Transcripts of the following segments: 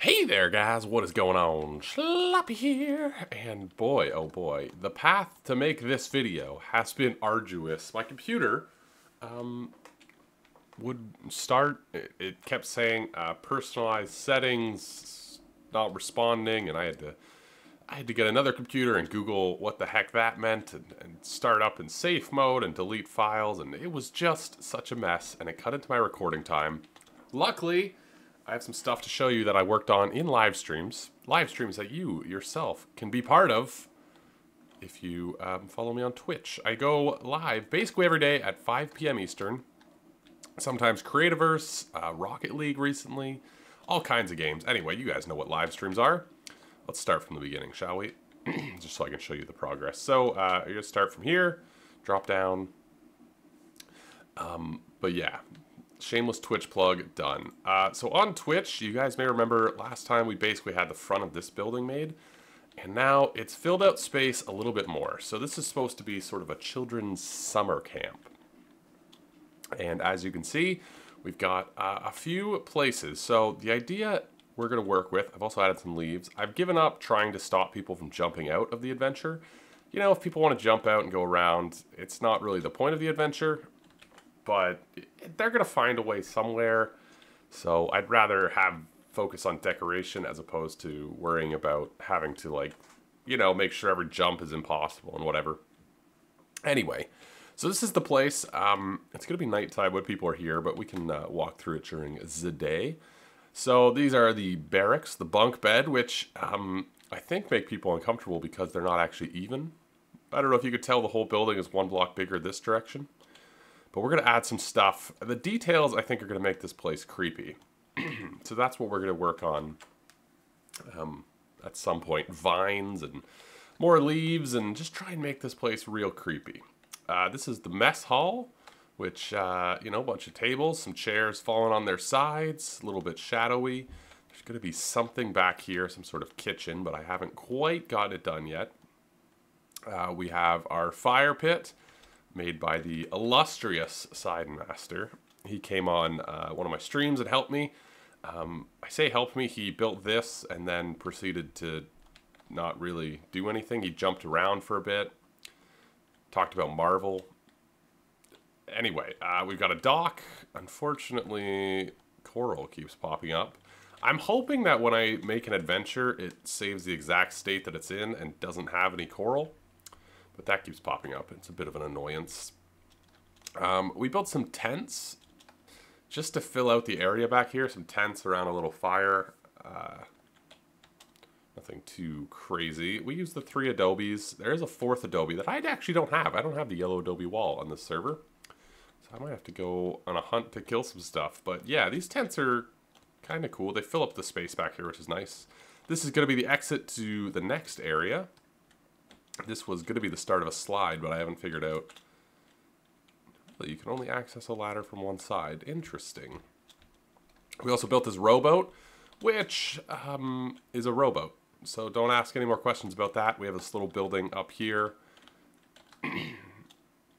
Hey there, guys, what is going on? Sloppy here, and boy, oh boy, the path to make this video has been arduous. My computer would start, it kept saying personalized settings, not responding, and I had to get another computer and Google what the heck that meant, and start up in safe mode and delete files, and it was just such a mess, and it cut into my recording time. Luckily, I have some stuff to show you that I worked on in live streams that you yourself can be part of if you follow me on Twitch. I go live basically every day at 5 p.m. Eastern, sometimes Creativerse, Rocket League recently, all kinds of games. Anyway, you guys know what live streams are. Let's start from the beginning, shall we? Just so I can show you the progress. So you're gonna start from here, drop down, but yeah. Shameless Twitch plug, done. So on Twitch, you guys may remember last time we basically had the front of this building made, and now it's filled out space a little bit more. So this is supposed to be sort of a children's summer camp. And as you can see, we've got a few places. So the idea we're going to work with, I've also added some leaves. I've given up trying to stop people from jumping out of the adventure. You know, if people want to jump out and go around, it's not really the point of the adventure. But they're going to find a way somewhere, so I'd rather have focus on decoration as opposed to worrying about having to, like, you know, make sure every jump is impossible and whatever. Anyway, so this is the place. It's going to be nighttime when people are here, but we can walk through it during the day. So these are the barracks, the bunk bed, which I think make people uncomfortable because they're not actually even. I don't know if you could tell the whole building is one block bigger this direction. But we're going to add some stuff. The details, I think, are going to make this place creepy. So that's what we're going to work on at some point. Vines and more leaves and just try and make this place real creepy. This is the mess hall, which, you know, a bunch of tables, some chairs falling on their sides, a little bit shadowy. There's going to be something back here, some sort of kitchen, but I haven't quite got it done yet. We have our fire pit, made by the illustrious Side Master. He came on one of my streams and helped me. I say helped me, he built this and then proceeded to not really do anything. He jumped around for a bit, talked about Marvel. Anyway, we've got a dock. Unfortunately, coral keeps popping up. I'm hoping that when I make an adventure, it saves the exact state that it's in and doesn't have any coral. But that keeps popping up. It's a bit of an annoyance. We built some tents just to fill out the area back here. Some tents around a little fire. Nothing too crazy. We used the 3 adobes. There is a 4th adobe that I actually don't have. I don't have the yellow adobe wall on this server. So I might have to go on a hunt to kill some stuff. But yeah, these tents are kind of cool. They fill up the space back here, which is nice. This is going to be the exit to the next area. This was going to be the start of a slide, but I haven't figured out that you can only access a ladder from one side. Interesting. We also built this rowboat, which is a rowboat. So don't ask any more questions about that. We have this little building up here.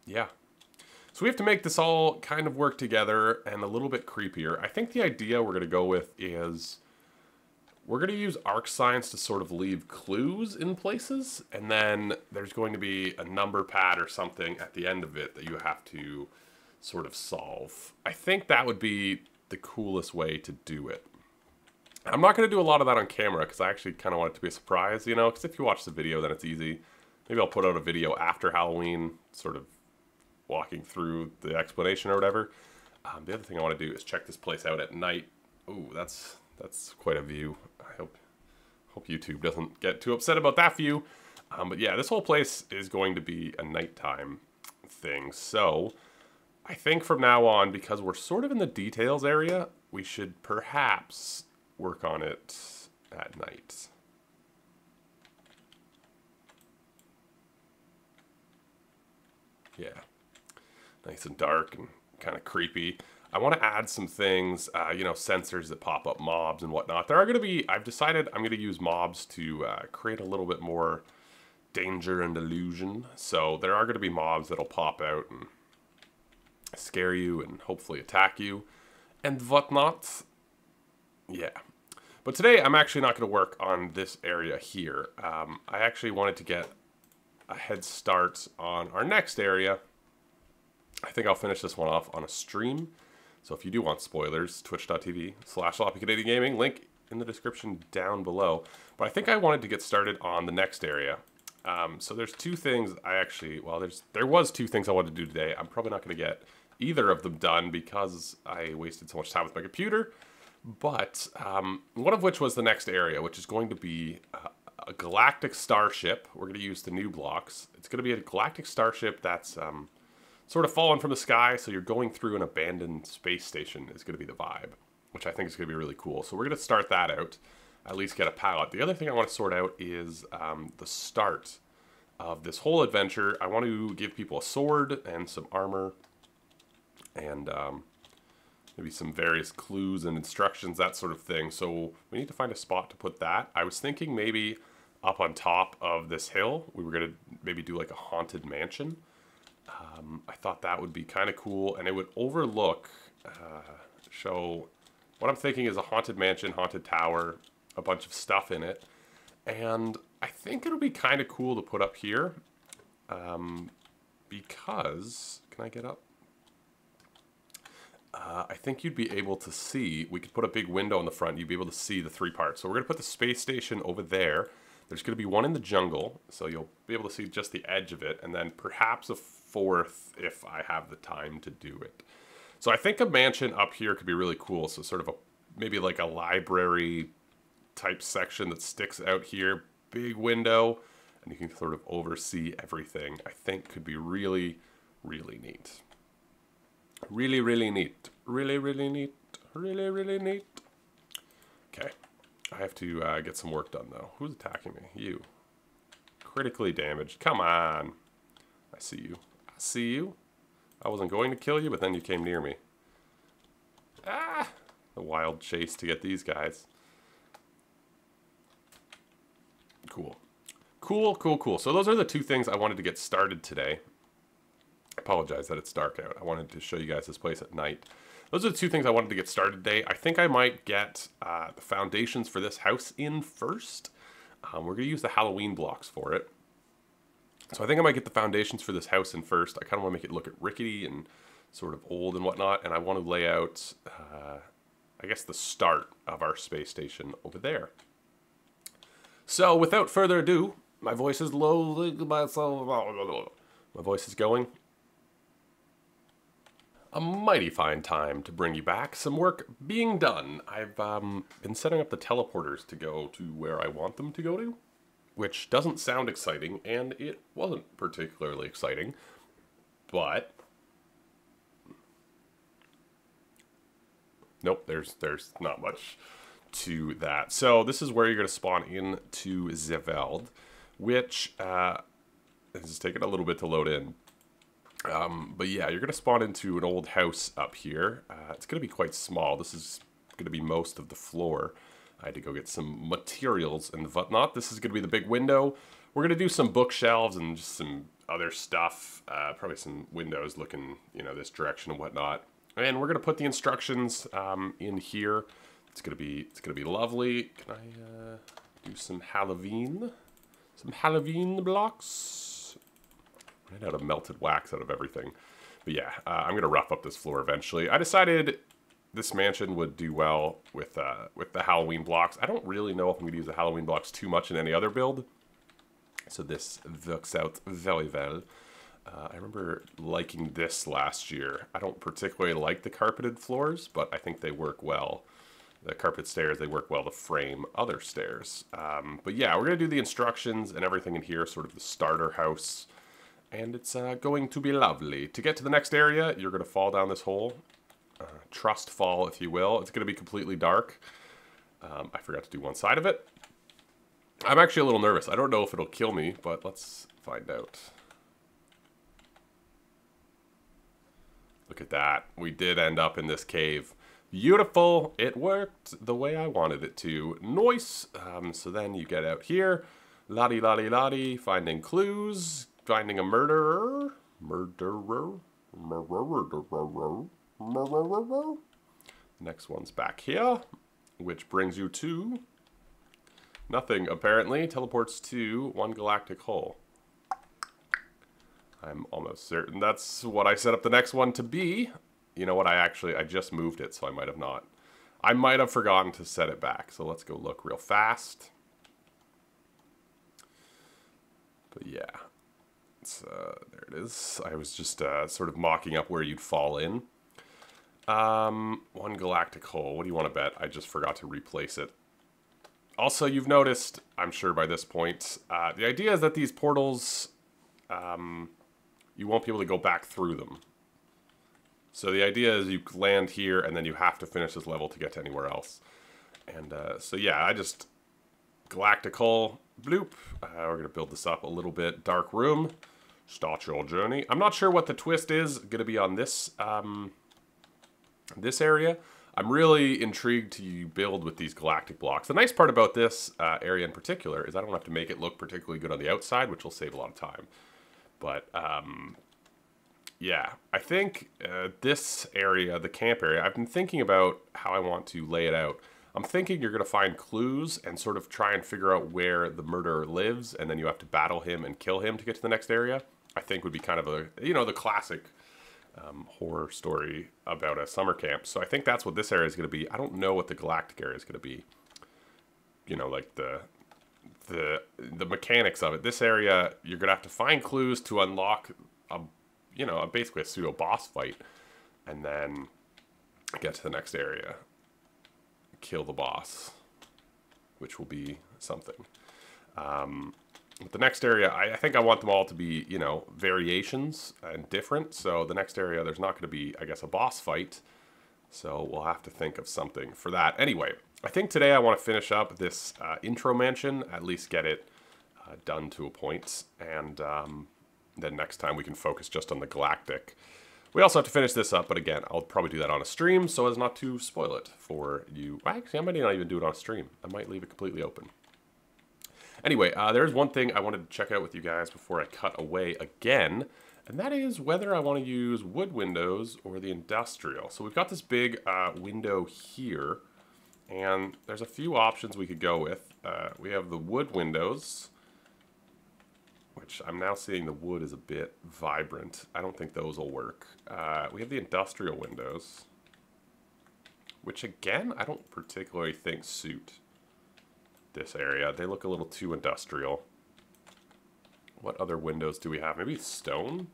Yeah. So we have to make this all kind of work together and a little bit creepier. I think the idea we're going to go with is we're going to use arc science to sort of leave clues in places, and then there's going to be a number pad or something at the end of it that you have to sort of solve. I think that would be the coolest way to do it. I'm not going to do a lot of that on camera because I actually kind of want it to be a surprise, you know, because if you watch the video, then it's easy. Maybe I'll put out a video after Halloween, sort of walking through the explanation or whatever. The other thing I want to do is check this place out at night. Ooh, that's quite a view. I hope YouTube doesn't get too upset about that view. But yeah, this whole place is going to be a nighttime thing. So I think from now on, because we're sort of in the details area, we should perhaps work on it at night. Yeah, nice and dark and kind of creepy. I want to add some things, you know, sensors that pop up mobs and whatnot. There are going to be, I've decided I'm going to use mobs to create a little bit more danger and illusion. So there are going to be mobs that'll pop out and scare you and hopefully attack you and whatnot. Yeah. But today I'm actually not going to work on this area here. I actually wanted to get a head start on our next area. I think I'll finish this one off on a stream. So if you do want spoilers, twitch.tv/sloppycanadiangaming, link in the description down below. But I think I wanted to get started on the next area. So there's two things there was two things I wanted to do today. I'm probably not going to get either of them done because I wasted so much time with my computer. But one of which was the next area, which is going to be a galactic starship. We're going to use the new blocks. It's going to be a galactic starship that's sort of fallen from the sky, so you're going through an abandoned space station is going to be the vibe, which I think is going to be really cool. So we're going to start that out, at least get a palette. The other thing I want to sort out is the start of this whole adventure. I want to give people a sword and some armor and maybe some various clues and instructions, that sort of thing. So we need to find a spot to put that. I was thinking maybe up on top of this hill, we were going to maybe do like a haunted mansion. I thought that would be kind of cool, and it would overlook, show, what I'm thinking is a haunted mansion, haunted tower, a bunch of stuff in it, and I think it'll be kind of cool to put up here, because, can I get up? I think you'd be able to see, we could put a big window in the front, you'd be able to see the three parts. So we're going to put the space station over there. There's going to be one in the jungle, so you'll be able to see just the edge of it, and then perhaps a fourth if I have the time to do it. So I think a mansion up here could be really cool. So sort of maybe like a library type section that sticks out here, big window, and you can sort of oversee everything. I think could be really, really neat. Really, really neat. Really, really neat. Really, really neat. Okay. I have to get some work done, though. Who's attacking me? You. Critically damaged. Come on. I see you. I see you. I wasn't going to kill you, but then you came near me. Ah! The wild chase to get these guys. Cool. Cool, cool, cool. So those are the two things I wanted to get started today. I apologize that it's dark out. I wanted to show you guys this place at night. Those are the two things I wanted to get started today. I think I might get the foundations for this house in first. We're going to use the Halloween blocks for it. So I think I might get the foundations for this house in first. I kind of want to make it look rickety and sort of old and whatnot. And I want to lay out, I guess, the start of our space station over there. So without further ado, my voice is low. My voice is going. A mighty fine time to bring you back. Some work being done. I've been setting up the teleporters to go to where I want them to go to, which doesn't sound exciting, and it wasn't particularly exciting, but nope, there's not much to that. So this is where you're going to spawn into Zeveld, which is taking a little bit to load in. But yeah, you're going to spawn into an old house up here. It's going to be quite small. This is going to be most of the floor. I had to go get some materials and whatnot. This is going to be the big window. We're going to do some bookshelves and just some other stuff. Probably some windows looking, this direction and whatnot. And we're going to put the instructions in here. It's going to be lovely. Can I do some Halloween? Some Halloween blocks? Ran out of melted wax out of everything. But yeah, I'm going to rough up this floor eventually. I decided this mansion would do well with the Halloween blocks. I don't really know if I'm going to use the Halloween blocks too much in any other build. So this works out very well. I remember liking this last year. I don't particularly like the carpeted floors, but I think they work well. The carpet stairs, they work well to frame other stairs. But yeah, we're going to do the instructions and everything in here, sort of the starter house. And it's going to be lovely. To get to the next area, you're going to fall down this hole. Trust fall, if you will. It's going to be completely dark. I forgot to do one side of it. I'm actually a little nervous. I don't know if it'll kill me, but let's find out. Look at that. We did end up in this cave. Beautiful. It worked the way I wanted it to. Nice. So then you get out here. Lottie, finding clues. Finding a murderer. Next one's back here. which brings you to nothing, apparently. Teleports to one galactic hole. I'm almost certain that's what I set up the next one to be. You know what, I just moved it, so I might have not. I might have forgotten to set it back, so let's go look real fast. But yeah, there it is. I was just sort of mocking up where you'd fall in. One galactic hole. What do you want to bet? I just forgot to replace it. Also, you've noticed, I'm sure by this point, the idea is that these portals, you won't be able to go back through them. So the idea is you land here and then you have to finish this level to get to anywhere else. And so yeah, I just galactic hole, bloop. We're going to build this up a little bit. Dark room, start your journey. I'm not sure what the twist is going to be on this, this area. I'm really intrigued to build with these galactic blocks. The nice part about this area in particular is I don't have to make it look particularly good on the outside, which will save a lot of time. But yeah, I think this area, the camp area, I've been thinking about how I want to lay it out. I'm thinking you're going to find clues and sort of try and figure out where the murderer lives, and then you have to battle him and kill him to get to the next area. I think would be kind of a, you know, the classic horror story about a summer camp. So I think that's what this area is going to be. I don't know what the galactic area is going to be. You know, like the mechanics of it. This area, you're going to have to find clues to unlock a, you know, basically a pseudo boss fight, and then get to the next area, kill the boss, which will be something. But the next area, I think I want them all to be, you know, variations and different. So the next area, there's not going to be, I guess, a boss fight. So we'll have to think of something for that. Anyway, I think today I want to finish up this intro mansion, at least get it done to a point. And then next time we can focus just on the galactic. We also have to finish this up, but again, I'll probably do that on a stream so as not to spoil it for you. Actually, I might not even do it on a stream. I might leave it completely open. Anyway, there's one thing I wanted to check out with you guys before I cut away again, and that is whether I want to use wood windows or the industrial. So we've got this big window here, and there's a few options we could go with. We have the wood windows, which I'm now seeing the wood is a bit vibrant. I don't think those will work. We have the industrial windows, which again, I don't particularly think suit this area. They look a little too industrial. What other windows do we have? Maybe stone?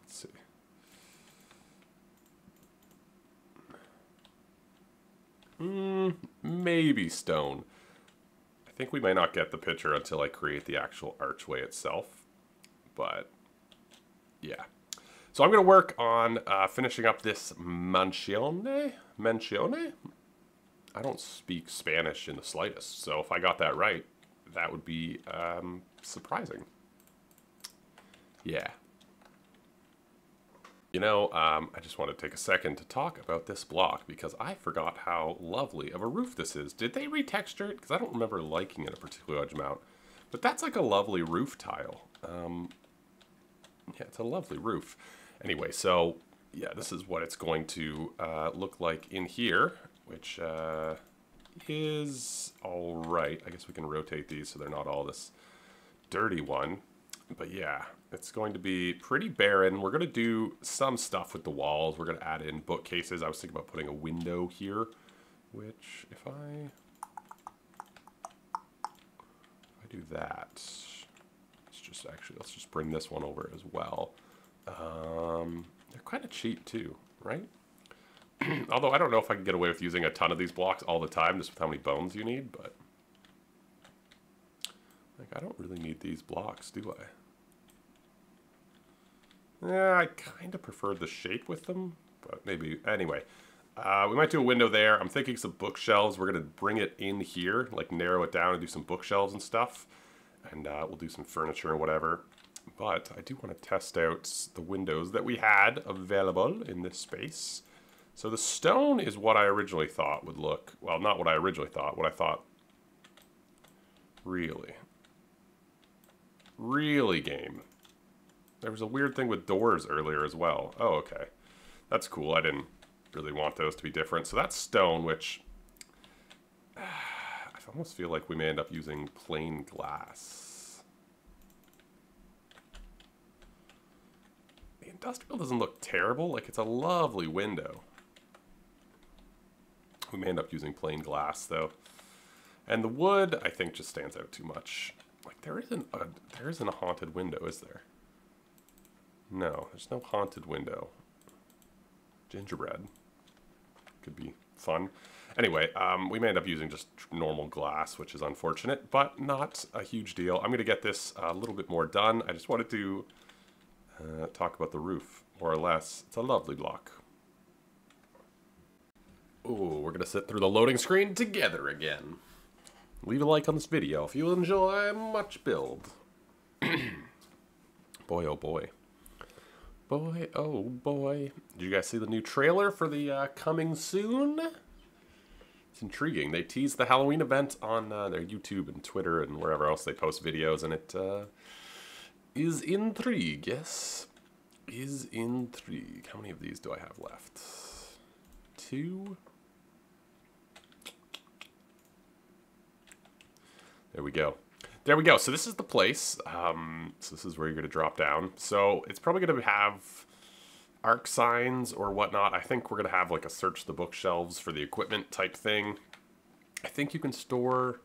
Let's see. Maybe stone. I think we may not get the picture until I create the actual archway itself. But, yeah. So I'm going to work on finishing up this mansione? Mansione? I don't speak Spanish in the slightest, so if I got that right, that would be surprising. Yeah. You know, I just want to take a second to talk about this block because I forgot how lovely of a roof this is. Did they retexture it? Because I don't remember liking it a particular large amount. But that's like a lovely roof tile. Yeah, it's a lovely roof. Anyway, so yeah, this is what it's going to look like in here, which is all right. I guess we can rotate these so they're not all this dirty one. But yeah, it's going to be pretty barren. We're going to do some stuff with the walls. We're going to add in bookcases. I was thinking about putting a window here, which if I do that, let's just bring this one over as well. They're kind of cheap too, right? Although I don't know if I can get away with using a ton of these blocks all the time, just with how many bones you need, but like I don't really need these blocks, do I? Yeah, I kind of prefer the shape with them, but maybe, anyway. We might do a window there. I'm thinking some bookshelves. We're going to bring it in here, like narrow it down and do some bookshelves and stuff. And we'll do some furniture and whatever. But I do want to test out the windows that we had available in this space. So the stone is what I originally thought would look, well, not what I originally thought, what I thought really game. There was a weird thing with doors earlier as well. Oh, okay. That's cool. I didn't really want those to be different. So that's stone, which I almost feel like we may end up using plain glass. The industrial doesn't look terrible. Like, it's a lovely window. We may end up using plain glass, though. And the wood, I think, just stands out too much. Like, there isn't a haunted window, is there? No, there's no haunted window. Gingerbread. Could be fun. Anyway, we may end up using just normal glass, which is unfortunate, but not a huge deal. I'm going to get this a little bit more done. I just wanted to talk about the roof, more or less. It's a lovely block. Ooh, we're going to sit through the loading screen together again. Leave a like on this video if you enjoy much build. Boy, oh boy. Boy, oh boy. Did you guys see the new trailer for the coming soon? It's intriguing. They teased the Halloween event on their YouTube and Twitter and wherever else they post videos, and it is intrigue, yes. Is intrigue. How many of these do I have left? 2? There we go. There we go. So this is the place. So this is where you're going to drop down. So it's probably going to have arc signs or whatnot. I think we're going to have like a search the bookshelves for the equipment type thing. I think you can store...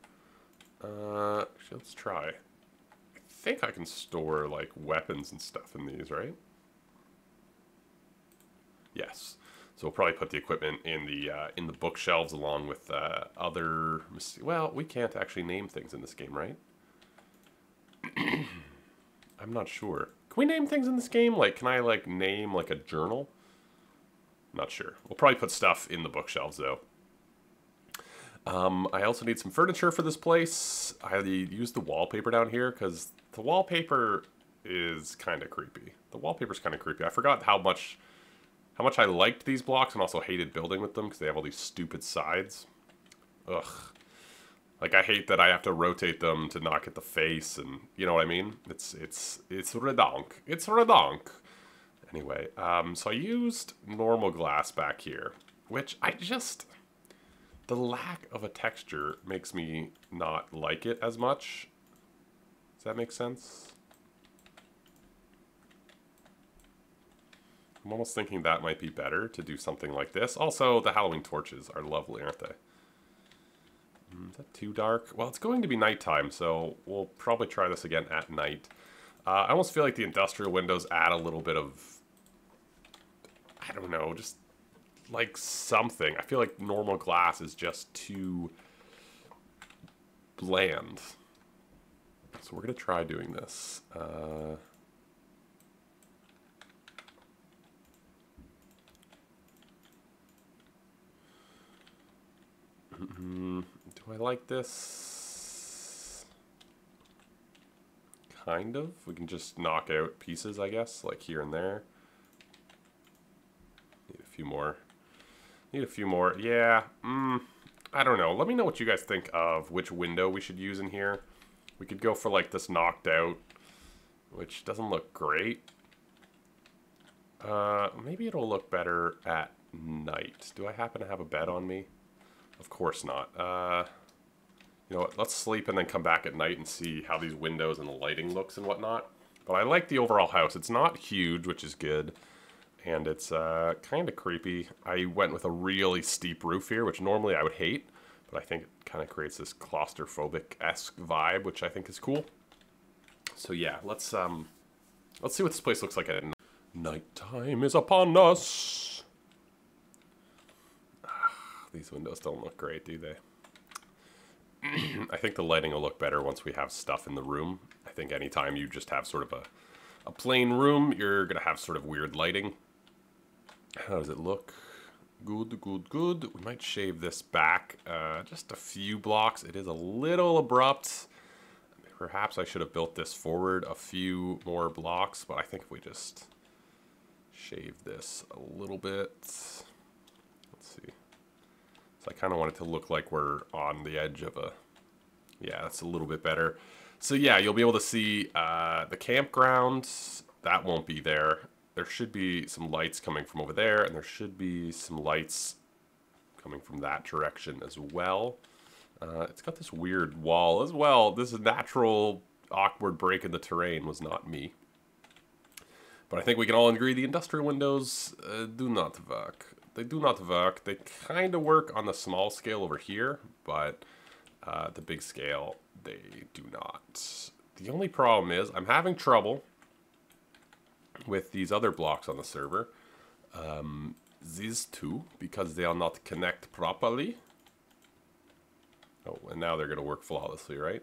actually, let's try. I think I can store like weapons and stuff in these, right? Yes. So we'll probably put the equipment in the bookshelves along with other... Well, we can't actually name things in this game, right? I'm not sure. Can we name things in this game? Like, can I, like, name, like, a journal? Not sure. We'll probably put stuff in the bookshelves, though. I also need some furniture for this place. I used the wallpaper down here, because the wallpaper is kind of creepy. The wallpaper's kind of creepy. I forgot how much I liked these blocks and also hated building with them, because they have all these stupid sides. Ugh. Like, I hate that I have to rotate them to not get the face, and you know what I mean? It's redonk. It's redonk. Anyway, so I used normal glass back here, which I just... The lack of a texture makes me not like it as much. Does that make sense? I'm almost thinking that might be better to do something like this. Also, the Halloween torches are lovely, aren't they? Is that too dark? Well, it's going to be nighttime, so we'll probably try this again at night. I almost feel like the industrial windows add a little bit of... I don't know, just like something. I feel like normal glass is just too bland. So we're going to try doing this. Do I like this? Kind of. We can just knock out pieces, I guess, like here and there. Need a few more. Need a few more. Yeah. I don't know. Let me know what you guys think of which window we should use in here. We could go for like this knocked out, which doesn't look great. Maybe it'll look better at night. Do I happen to have a bed on me? Of course not. You know what, let's sleep and then come back at night and see how these windows and the lighting looks and whatnot. But I like the overall house. It's not huge, which is good. And it's kind of creepy. I went with a really steep roof here, which normally I would hate. But I think it kind of creates this claustrophobic-esque vibe, which I think is cool. So yeah, let's see what this place looks like at night. Nighttime is upon us. These windows don't look great, do they? I think the lighting will look better once we have stuff in the room. I think anytime you just have sort of a plain room, you're going to have sort of weird lighting. How does it look? Good, good, good. We might shave this back just a few blocks. It is a little abrupt. Perhaps I should have built this forward a few more blocks, but I think if we just shave this a little bit. Let's see. So I kind of want it to look like we're on the edge of a... Yeah, that's a little bit better. So yeah, you'll be able to see the campground. That won't be there. there should be some lights coming from over there, and there should be some lights coming from that direction as well. It's got this weird wall as well. This natural awkward break in the terrain was not me. But I think we can all agree the industrial windows do not work. They do not work. They kind of work on the small scale over here, but the big scale, they do not. The only problem is I'm having trouble with these other blocks on the server. These two, because they are not connect properly. Oh, and now they're going to work flawlessly, right?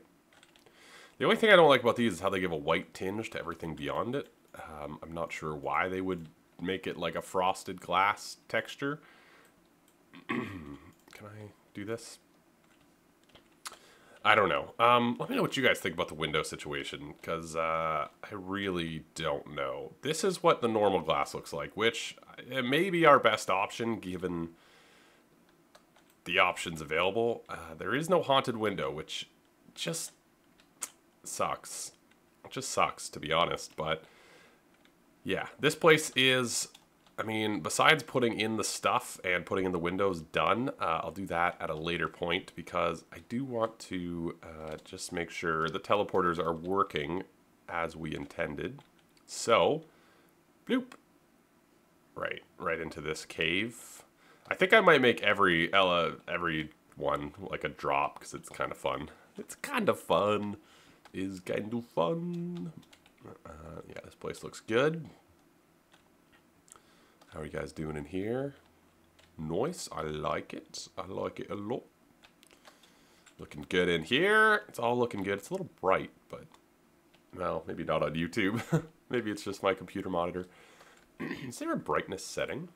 The only thing I don't like about these is how they give a white tinge to everything beyond it. I'm not sure why they would make it like a frosted glass texture. Can I do this? I don't know. Let me know what you guys think about the window situation, because I really don't know. This is what the normal glass looks like, which it may be our best option given the options available. There is no haunted window, which just sucks. It just sucks, to be honest, but yeah, this place is, I mean, besides putting in the stuff and putting in the windows done, I'll do that at a later point because I do want to just make sure the teleporters are working as we intended. So, bloop. Right into this cave. I think I might make every one like a drop because it's kind of fun. It's kind of fun. Is kind of fun. Yeah, this place looks good. How are you guys doing in here? Nice. I like it. I like it a lot. Looking good in here. It's all looking good. It's a little bright, but well, maybe not on YouTube. Maybe it's just my computer monitor. Is there a brightness setting?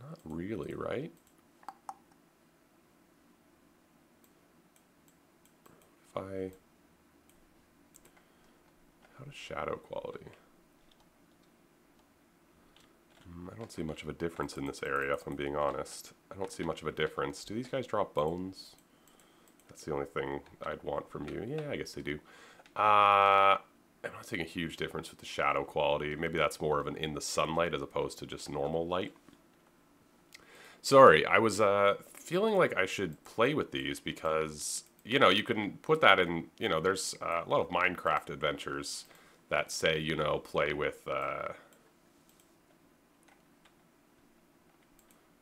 Not really, right? How does shadow quality? I don't see much of a difference in this area, if I'm being honest. I don't see much of a difference. Do these guys drop bones? That's the only thing I'd want from you. Yeah, I guess they do. I'm not seeing a huge difference with the shadow quality. Maybe that's more of an in the sunlight as opposed to just normal light. Sorry, I was feeling like I should play with these because, you know, you can put that in, you know, there's a lot of Minecraft adventures that say, you know, play with,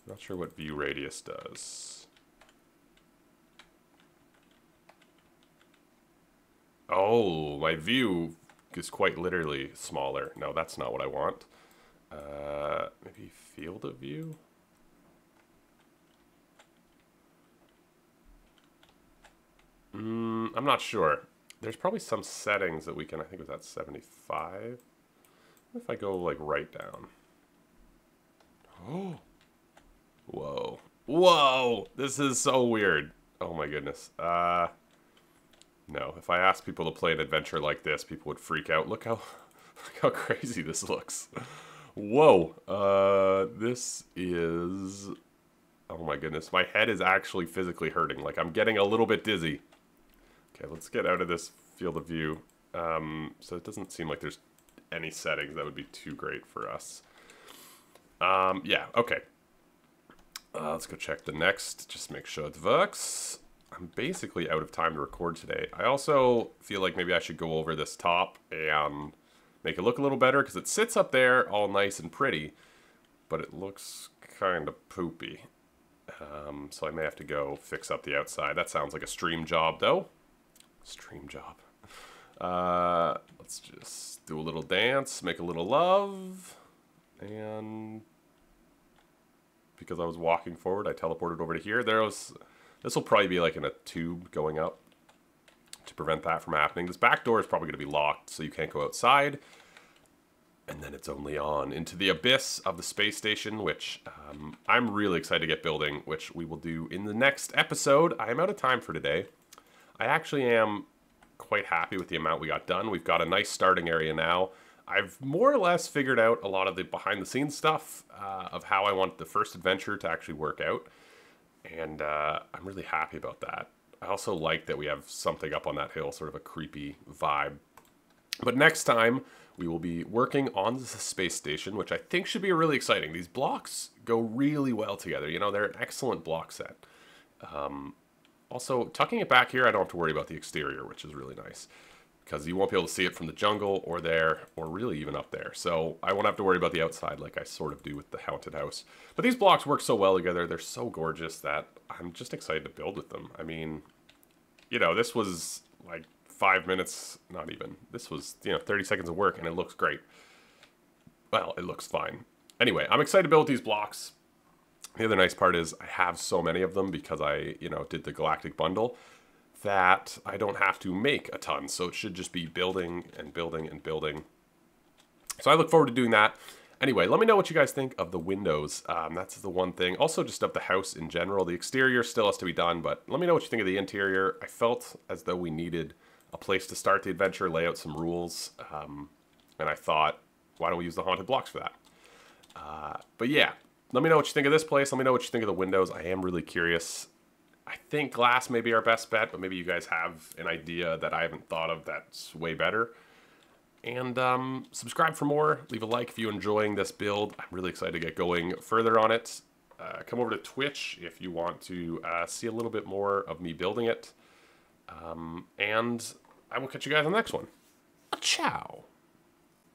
not sure what view radius does. Oh, my view is quite literally smaller. No, that's not what I want. Maybe field of view? I'm not sure. There's probably some settings that we can, I think it was at 75. What if I go like right down? Oh. Whoa. Whoa! This is so weird. Oh my goodness. No, if I asked people to play an adventure like this, people would freak out. Look how crazy this looks. Whoa. This is... Oh my goodness. My head is actually physically hurting. Like, I'm getting a little bit dizzy. Okay, let's get out of this field of view. So it doesn't seem like there's any settings that would be too great for us. Yeah, okay. Let's go check the next, just make sure it works. I'm basically out of time to record today. I also feel like maybe I should go over this top and make it look a little better because it sits up there all nice and pretty, but it looks kind of poopy. So I may have to go fix up the outside. That sounds like a stream job though. Stream job. Let's just do a little dance, make a little love, and because I was walking forward, I teleported over to here. This will probably be like in a tube going up to prevent that from happening. This back door is probably going to be locked, so you can't go outside. And then it's only on into the abyss of the space station, which I'm really excited to get building, which we will do in the next episode. I am out of time for today. I actually am quite happy with the amount we got done. We've got a nice starting area now. I've more or less figured out a lot of the behind-the-scenes stuff of how I want the first adventure to actually work out. And I'm really happy about that. I also like that we have something up on that hill, sort of a creepy vibe. But next time, we will be working on the space station, which I think should be really exciting. These blocks go really well together. You know, they're an excellent block set. Also, tucking it back here, I don't have to worry about the exterior, which is really nice. Because you won't be able to see it from the jungle or there, or really even up there. So I won't have to worry about the outside like I sort of do with the haunted house. But these blocks work so well together. They're so gorgeous that I'm just excited to build with them. I mean, you know, this was like 5 minutes, not even. This was, you know, 30 seconds of work, and it looks great. Well, it looks fine. Anyway, I'm excited to build these blocks. The other nice part is I have so many of them because I, you know, did the Galactic Bundle that I don't have to make a ton. So it should just be building and building and building. So I look forward to doing that. Anyway, let me know what you guys think of the windows. That's the one thing. Also just of the house in general. The exterior still has to be done, but let me know what you think of the interior. I felt as though we needed a place to start the adventure, lay out some rules. And I thought, why don't we use the haunted blocks for that? But yeah, let me know what you think of this place. Let me know what you think of the windows. I am really curious. I think glass may be our best bet, but maybe you guys have an idea that I haven't thought of that's way better. And subscribe for more. Leave a like if you're enjoying this build. I'm really excited to get going further on it. Come over to Twitch if you want to see a little bit more of me building it. And I will catch you guys on the next one. Ciao.